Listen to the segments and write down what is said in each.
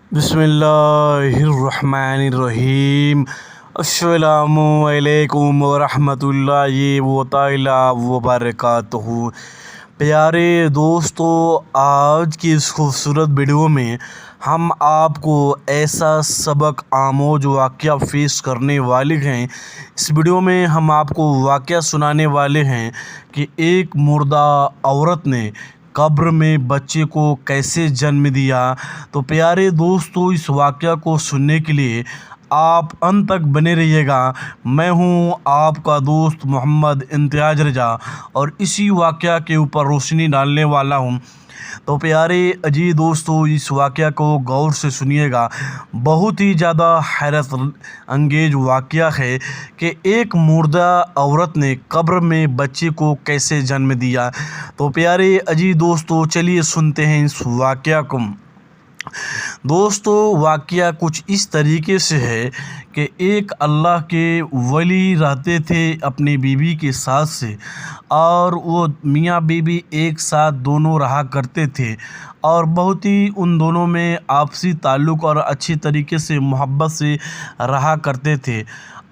बिस्मिल्लाहिर्रहमानिर्रहीम। अस्सलामुअलैकुम वरहमतुल्लाहि ताला वबरकातुहू। प्यारे दोस्तों, आज की इस खूबसूरत वीडियो में हम आपको ऐसा सबक आमोज वाक़या पेश करने वाले हैं। इस वीडियो में हम आपको वाक़या सुनाने वाले हैं कि एक मुर्दा औरत ने कब्र में बच्चे को कैसे जन्म दिया। तो प्यारे दोस्तों, इस वाक़या को सुनने के लिए आप अंत तक बने रहिएगा। मैं हूं आपका दोस्त मोहम्मद इम्तियाज़ रज़ा और इसी वाक़या के ऊपर रोशनी डालने वाला हूं। तो प्यारे अजीज दोस्तों, इस वाक़या को गौर से सुनिएगा। बहुत ही ज़्यादा हैरत अंगेज वाक़या है कि एक मुर्दा औरत ने कब्र में बच्चे को कैसे जन्म दिया। तो प्यारे अजीज दोस्तों, चलिए सुनते हैं इस वाक़या को। दोस्तों, वाक़या कुछ इस तरीके से है कि एक अल्लाह के वली रहते थे अपनी बीवी के साथ से, और वो मियाँ बीवी एक साथ दोनों रहा करते थे और बहुत ही उन दोनों में आपसी ताल्लुक़ और अच्छी तरीके से मोहब्बत से रहा करते थे।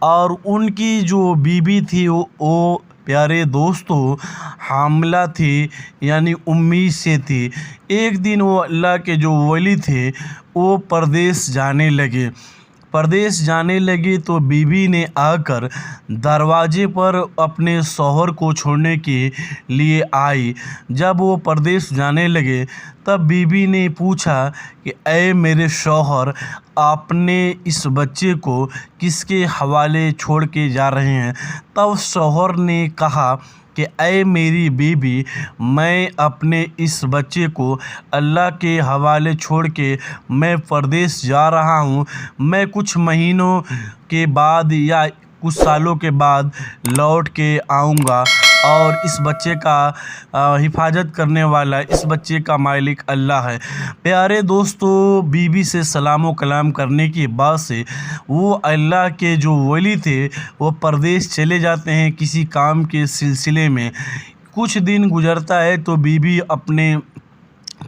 और उनकी जो बीवी थी वो प्यारे दोस्तों हामिला थी, यानी उम्मीद से थी। एक दिन वो अल्लाह के जो वली थे वो परदेश जाने लगे तो बीवी ने आकर दरवाजे पर अपने शौहर को छोड़ने के लिए आई। जब वो परदेश जाने लगे तब बीवी ने पूछा कि ऐ मेरे शौहर, आपने इस बच्चे को किसके हवाले छोड़ के जा रहे हैं। तब शौहर ने कहा कि ऐ मेरी बीवी, मैं अपने इस बच्चे को अल्लाह के हवाले छोड़ के मैं परदेश जा रहा हूँ। मैं कुछ महीनों के बाद या कुछ सालों के बाद लौट के आऊँगा और इस बच्चे का हिफाजत करने वाला, इस बच्चे का मालिक अल्लाह है। प्यारे दोस्तों, बीवी से सलाम व कलाम करने के बाद से वो अल्लाह के जो वली थे वो परदेश चले जाते हैं किसी काम के सिलसिले में। कुछ दिन गुजरता है तो बीवी अपने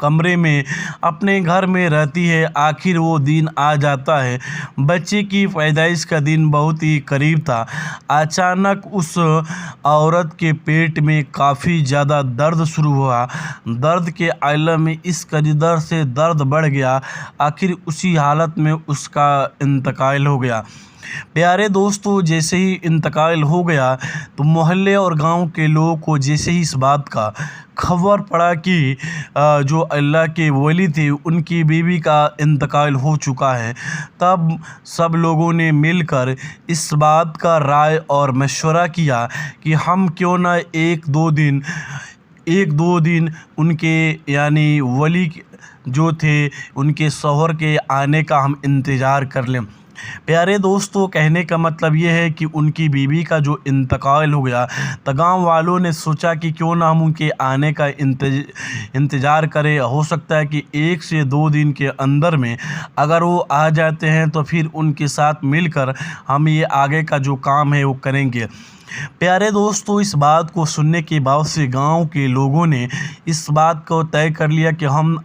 कमरे में अपने घर में रहती है। आखिर वो दिन आ जाता है, बच्चे की पैदाइश का दिन बहुत ही करीब था। अचानक उस औरत के पेट में काफ़ी ज़्यादा दर्द शुरू हुआ। दर्द के आलम में इस कदर से दर्द बढ़ गया, आखिर उसी हालत में उसका इंतकाल हो गया। प्यारे दोस्तों, जैसे ही इंतकाल हो गया तो मोहल्ले और गांव के लोगों को जैसे ही इस बात का खबर पड़ा कि जो अल्लाह के वली थे उनकी बीवी का इंतकाल हो चुका है, तब सब लोगों ने मिलकर इस बात का राय और मशवरा किया कि हम क्यों ना एक दो दिन उनके यानी वली जो थे उनके शौहर के आने का हम इंतज़ार कर लें। प्यारे दोस्तों, कहने का मतलब ये है कि उनकी बीवी का जो इंतकाल हो गया तो गाँव वालों ने सोचा कि क्यों ना हम उनके आने का इंतज़ार करें। हो सकता है कि 1 से 2 दिन के अंदर में अगर वो आ जाते हैं तो फिर उनके साथ मिलकर हम ये आगे का जो काम है वो करेंगे। प्यारे दोस्तों, इस बात को सुनने के बाद से गांव के लोगों ने इस बात को तय कर लिया कि हम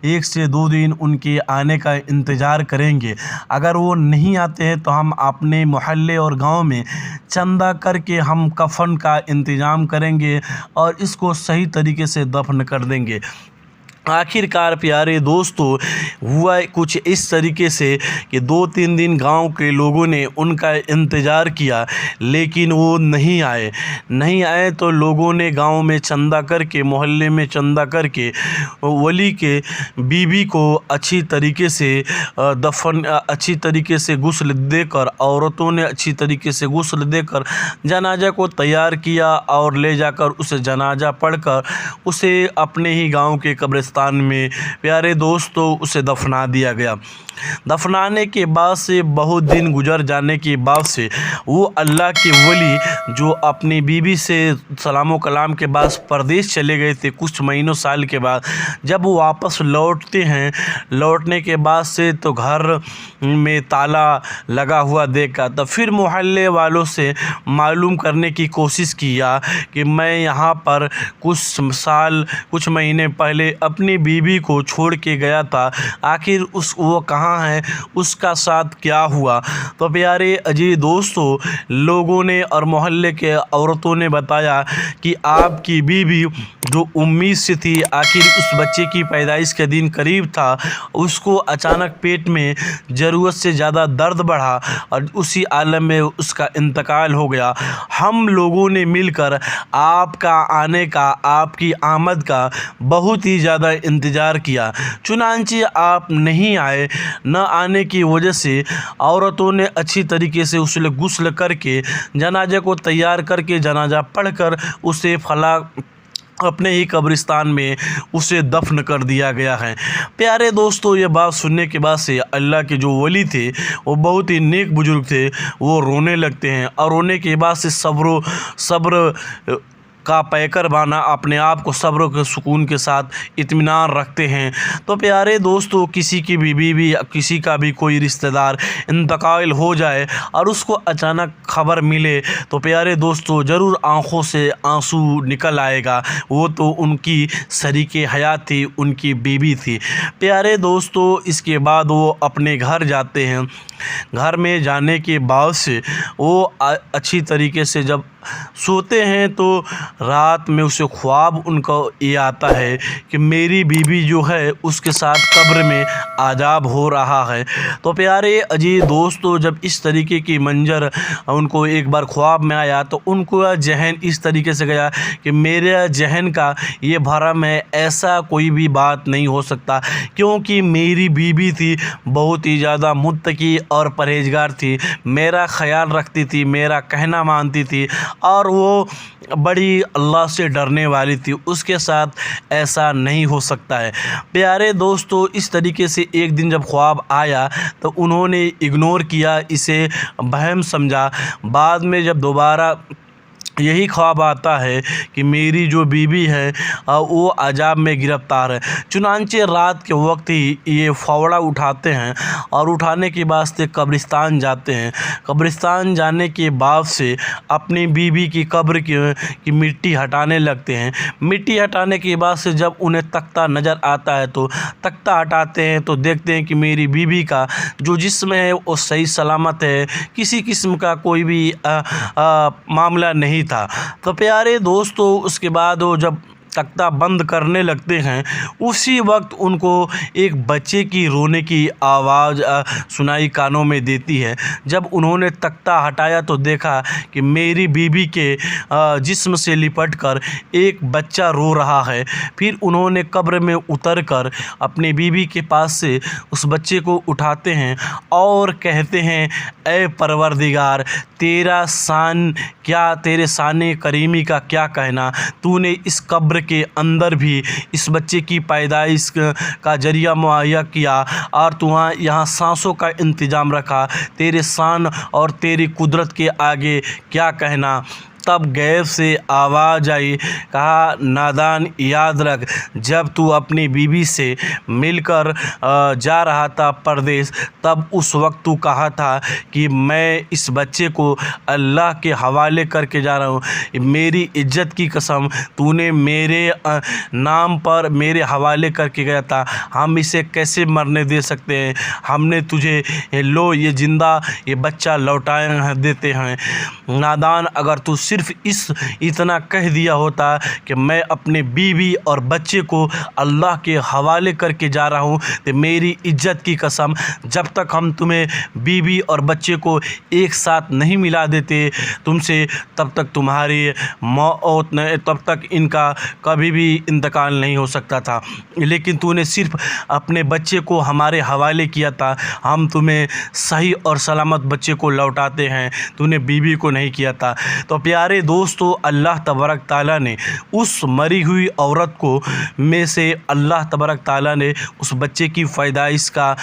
1 से 2 दिन उनके आने का इंतज़ार करेंगे। अगर वो नहीं आते हैं तो हम अपने मोहल्ले और गांव में चंदा करके हम कफन का इंतज़ाम करेंगे और इसको सही तरीके से दफन कर देंगे। आखिरकार प्यारे दोस्तों, हुआ कुछ इस तरीके से कि 2-3 दिन गांव के लोगों ने उनका इंतज़ार किया, लेकिन वो नहीं आए तो लोगों ने गांव में चंदा करके, मोहल्ले में चंदा करके वली के बीवी को अच्छी तरीके से गुस्ल देकर, औरतों ने अच्छी तरीके से गुस्ल देकर जनाजा को तैयार किया और ले जाकर उसे जनाजा पढ़कर उसे अपने ही गाँव के कब्रिस्तान में प्यारे दोस्तों उसे दफना दिया गया। दफनाने के बाद से बहुत दिन गुजर जाने के बाद से वो अल्लाह के वली जो अपनी बीवी से सलाम कलाम के बाद परदेश चले गए थे, कुछ महीनों साल के बाद जब वो वापस लौटते हैं, लौटने के बाद से तो घर में ताला लगा हुआ देखा। तो फिर मोहल्ले वालों से मालूम करने की कोशिश किया कि मैं यहाँ पर कुछ महीने पहले अपनी अपनी बीवी को छोड़ के गया था, आखिर वो कहाँ है, उसका साथ क्या हुआ। तो प्यारे अजीज दोस्तों, लोगों ने और मोहल्ले के औरतों ने बताया कि आपकी बीवी जो उम्मीद से थी, आखिर उस बच्चे की पैदाइश के दिन करीब था, उसको अचानक पेट में ज़रूरत से ज़्यादा दर्द बढ़ा और उसी आलम में उसका इंतकाल हो गया। हम लोगों ने मिलकर आपका आने का, आपकी आमद का बहुत ही ज़्यादा इंतज़ार किया, चुनांचे आप नहीं आए। न आने की वजह से औरतों ने अच्छी तरीके से उसे गुस्ल करके जनाजे को तैयार करके जनाजा पढ़कर उसे अपने ही कब्रिस्तान में उसे दफन कर दिया गया है। प्यारे दोस्तों, ये बात सुनने के बाद से अल्लाह के जो वली थे, वो बहुत ही नेक बुजुर्ग थे, वो रोने लगते हैं और रोने के बाद से सब्र का पैकर बाना अपने आप को सब्र के सुकून के साथ इत्मीनान रखते हैं। तो प्यारे दोस्तों, किसी की बीवी किसी का भी कोई रिश्तेदार इंतकाल हो जाए और उसको अचानक खबर मिले तो प्यारे दोस्तों ज़रूर आँखों से आंसू निकल आएगा। वो तो उनकी शरीके हयात थी, उनकी बीवी थी। प्यारे दोस्तों, इसके बाद वो अपने घर जाते हैं। घर में जाने के बाद से वो अच्छी तरीके से जब सोते हैं तो रात में उसे ख्वाब उनको ये आता है कि मेरी बीवी जो है उसके साथ कब्र में आज़ाब हो रहा है। तो प्यारे अजीज दोस्तों, जब इस तरीके की मंजर उनको एक बार ख्वाब में आया तो उनको जहन इस तरीके से गया कि मेरे जहन का ये भरम है, ऐसा कोई भी बात नहीं हो सकता, क्योंकि मेरी बीवी थी बहुत ही ज़्यादा मुत्तकी और परहेजगार थी, मेरा ख्याल रखती थी, मेरा कहना मानती थी और वो बड़ी अल्लाह से डरने वाली थी, उसके साथ ऐसा नहीं हो सकता है। प्यारे दोस्तों, इस तरीके से एक दिन जब ख्वाब आया तो उन्होंने इग्नोर किया, इसे वहम समझा। बाद में जब दोबारा यही ख्वाब आता है कि मेरी जो बीवी है वो अजाब में गिरफ़्तार है। चुनांचे रात के वक्त ही ये फावड़ा उठाते हैं और उठाने के बाद से कब्रिस्तान जाते हैं। कब्रिस्तान जाने के बाद से अपनी बीवी की कब्र की मिट्टी हटाने लगते हैं। मिट्टी हटाने के बाद से जब उन्हें तख्ता नज़र आता है तो तख्ता हटाते हैं तो देखते हैं कि मेरी बीवी का जो जिस्म है वो सही सलामत है, किसी किस्म का कोई भी मामला नहीं था। तो प्यारे दोस्तों, उसके बाद वो जब तख्ता बंद करने लगते हैं, उसी वक्त उनको एक बच्चे की रोने की आवाज़ सुनाई कानों में देती है। जब उन्होंने तख्ता हटाया तो देखा कि मेरी बीवी के जिस्म से लिपटकर एक बच्चा रो रहा है। फिर उन्होंने कब्र में उतरकर अपनी बीवी के पास से उस बच्चे को उठाते हैं और कहते हैं, ऐ परवरदिगार, तेरा शान क्या, तेरे शान करीमी का क्या कहना, तूने इस कब्र के अंदर भी इस बच्चे की पैदाइश का जरिया मुहैया किया और तू यहाँ सांसों का इंतज़ाम रखा, तेरे शान और तेरी कुदरत के आगे क्या कहना। तब गैब से आवाज़ आई, कहा, नादान याद रख, जब तू अपनी बीवी से मिलकर जा रहा था परदेश, तब उस वक्त तू कहा था कि मैं इस बच्चे को अल्लाह के हवाले करके जा रहा हूँ। मेरी इज्जत की कसम, तूने मेरे नाम पर मेरे हवाले करके गया था, हम इसे कैसे मरने दे सकते हैं। हमने तुझे लो ये ज़िंदा ये बच्चा लौटाए देते हैं। नादान, अगर तू सिर्फ इतना कह दिया होता कि मैं अपने बीवी और बच्चे को अल्लाह के हवाले करके जा रहा हूँ, तो मेरी इज्जत की कसम, जब तक हम तुम्हें बीवी और बच्चे को एक साथ नहीं मिला देते तुमसे, तब तक तुम्हारी मौत न, तब तक इनका कभी भी इंतकाल नहीं हो सकता था। लेकिन तूने सिर्फ अपने बच्चे को हमारे हवाले किया था, हम तुम्हें सही और सलामत बच्चे को लौटाते हैं, तूने बीवी को नहीं किया था। तो प्यारे दोस्तों, अल्लाह तबारक ताला ने उस मरी हुई औरत को में से अल्लाह तबारक ताला ने उस बच्चे की पैदाइश का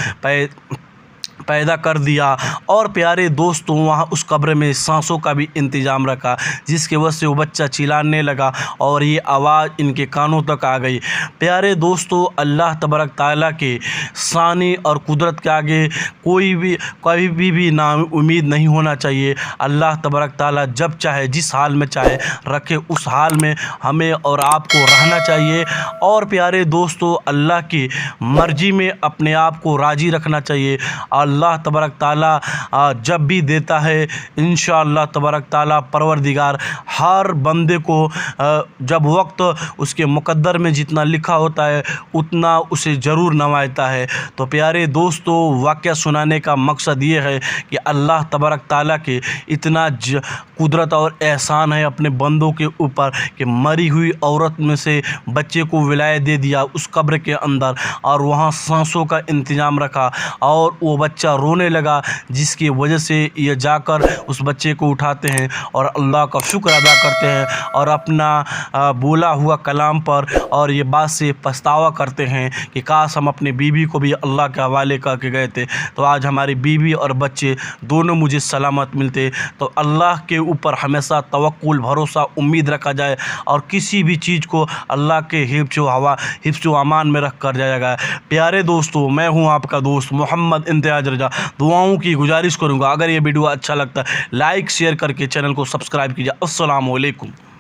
पैदा कर दिया। और प्यारे दोस्तों वहाँ उस कब्र में सांसों का भी इंतज़ाम रखा, जिसकी वजह से वो बच्चा चिल्लाने लगा और ये आवाज़ इनके कानों तक आ गई। प्यारे दोस्तों अल्लाह तबारक ताला के शानी और कुदरत के आगे कभी भी ना उम्मीद नहीं होना चाहिए। अल्लाह तबारक ताला जब चाहे जिस हाल में चाहे रखे, उस हाल में हमें और आपको रहना चाहिए। और प्यारे दोस्तों अल्लाह की मर्ज़ी में अपने आप को राज़ी रखना चाहिए। अल्लाह तबारक ताला जब भी देता है इंशाअल्लाह तबारक ताला परवरदिगार हर बंदे को जब वक्त उसके मुक़द्दर में जितना लिखा होता है उतना उसे ज़रूर नवाजता है। तो प्यारे दोस्तों वाक़या सुनाने का मकसद ये है कि अल्लाह तबारक ताला के इतना कुदरत और एहसान है अपने बंदों के ऊपर कि मरी हुई औरत में से बच्चे को विलायत दे दिया उस कब्र के अंदर, और वहाँ सांसों का इंतज़ाम रखा और वो बच्चा रोने लगा, जिसकी वजह से ये जाकर उस बच्चे को उठाते हैं और अल्लाह का शुक्र अदा करते हैं और अपना बोला हुआ कलाम पर और ये बात से पछतावा करते हैं कि काश हम अपनी बीवी को भी अल्लाह के हवाले करके गए थे, तो आज हमारी बीवी और बच्चे दोनों मुझे सलामत मिलते। तो अल्लाह के ऊपर हमेशा तवक्कुल, भरोसा, उम्मीद रखा जाए और किसी भी चीज़ को अल्लाह के हिफ्ज़ व अमान में रख कर जाएगा। प्यारे दोस्तों मैं हूं आपका दोस्त मोहम्मद इम्तियाज़ रज़ा। दुआओं की गुजारिश करूंगा, अगर ये वीडियो अच्छा लगता है लाइक शेयर करके चैनल को सब्सक्राइब कीजिए। अस्सलामु अलैकुम।